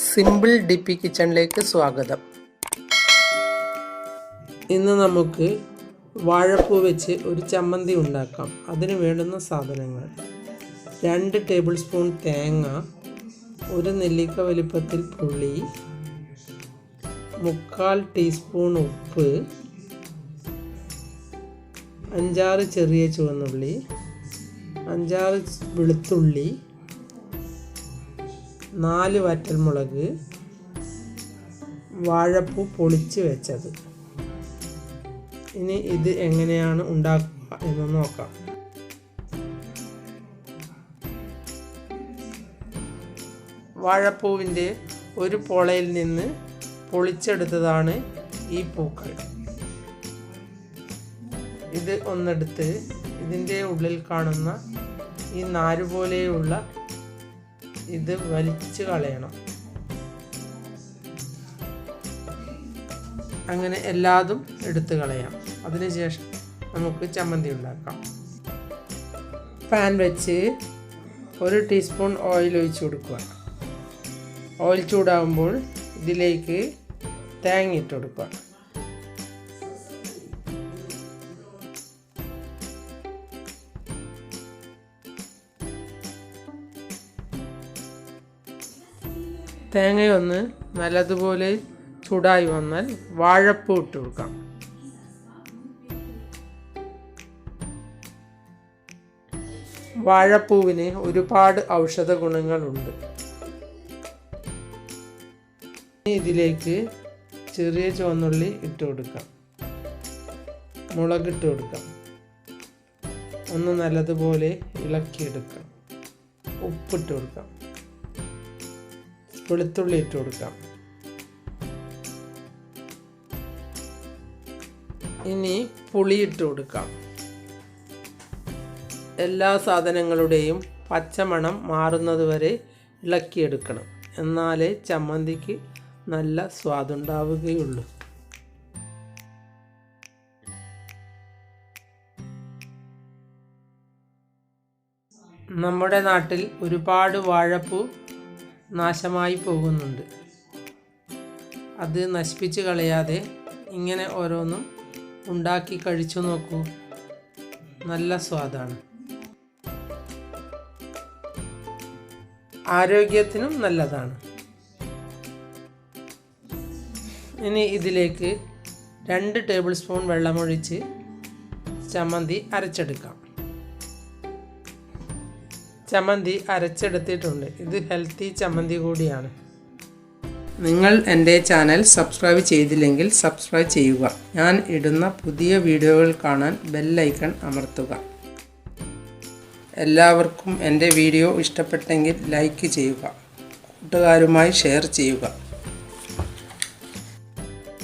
Simple ഡിപ്പി കിച്ചണിലേക്ക് സ്വാഗതം. ഇന്ന് നമുക്ക് വാഴപ്പൂ വെച്ച് ഒരു ചമ്മന്തി ഉണ്ടാക്കാം. അതിന് വേണ്ടുന്ന സാധനങ്ങൾ: 2 ടേബിൾ സ്പൂൺ തേങ്ങ, 1 നെല്ലിക്ക വലിപ്പത്തിൽ പുളി, 3/4 ടീസ്പൂൺ ഉപ്പ്, 5-6 ചെറിയ ചുവന്നുള്ളി, 5-6 വെളുത്തുള്ളി, 4 വറ്റൽമുളക്, വാഴപ്പൂ പൊളിച്ച് വെച്ചത്. ഇനി ഇത് എങ്ങനെയാണ് ഉണ്ടാക്കുക എന്ന് നോക്കാം. വാഴപ്പൂവിൻ്റെ ഒരു പോളയിൽ നിന്ന് പൊളിച്ചെടുത്തതാണ് ഈ പൂക്കൾ. ഇത് ഒന്നെടുത്ത് ഇതിൻ്റെ ഉള്ളിൽ കാണുന്ന ഈ നാരുപോലെയുള്ള ഇത് വലിച്ചു കളയണം. അങ്ങനെ എല്ലാതും എടുത്തു കളയാം. അതിനുശേഷം നമുക്ക് ചമ്മന്തി ഉണ്ടാക്കാം. പാൻ വെച്ച് 1 ടീസ്പൂൺ ഓയിൽ ഒഴിച്ചു കൊടുക്കുക. ഓയിൽ ചൂടാകുമ്പോൾ ഇതിലേക്ക് തേങ്ങ ഇട്ട് കൊടുക്കുക. തേങ്ങയൊന്ന് നല്ലതുപോലെ ചൂടായി വന്നാൽ വാഴപ്പൂ ഇട്ട് കൊടുക്കാം. വാഴപ്പൂവിന് ഒരുപാട് ഔഷധ ഗുണങ്ങളുണ്ട്. ഇതിലേക്ക് ചെറിയ ചുവന്നുള്ളി ഇട്ട് കൊടുക്കാം, മുളകിട്ട് കൊടുക്കാം, ഒന്ന് നല്ലതുപോലെ ഇളക്കിയെടുക്കാം, ഉപ്പിട്ട് കൊടുക്കാം, വെളുത്തുള്ളി ഇട്ട് കൊടുക്കാം. ഇനി പുളി ഇട്ട് കൊടുക്കാം. എല്ലാ സാധനങ്ങളുടെയും പച്ചമണം മാറുന്നത് വരെ ഇളക്കിയെടുക്കണം. എന്നാലേ ചമ്മന്തിക്ക് നല്ല സ്വാദുണ്ടാവുകയുള്ളൂ. നമ്മുടെ നാട്ടിൽ ഒരുപാട് വാഴപ്പൂ നാശമായി പോകുന്നുണ്ട്. അത് നശിപ്പിച്ച് കളയാതെ ഇങ്ങനെ ഓരോന്നും ഉണ്ടാക്കി കഴിച്ചു നോക്കൂ. നല്ല സ്വാദാണ്, ആരോഗ്യത്തിനും നല്ലതാണ്. ഇനി ഇതിലേക്ക് 2 ടേബിൾ സ്പൂൺ വെള്ളമൊഴിച്ച് ചമ്മന്തി അരച്ചെടുക്കാം. ചമ്മന്തി അരച്ചെടുത്തിട്ടുണ്ട്. ഇത് ഹെൽത്തി ചമ്മന്തി കൂടിയാണ്. നിങ്ങൾ എൻ്റെ ചാനൽ സബ്സ്ക്രൈബ് ചെയ്തില്ലെങ്കിൽ സബ്സ്ക്രൈബ് ചെയ്യുക. ഞാൻ ഇടുന്ന പുതിയ വീഡിയോകൾ കാണാൻ ബെൽ ഐക്കൺ അമർത്തുക. എല്ലാവർക്കും എൻ്റെ വീഡിയോ ഇഷ്ടപ്പെട്ടെങ്കിൽ ലൈക്ക് ചെയ്യുക, കൂട്ടുകാരുമായി ഷെയർ ചെയ്യുക.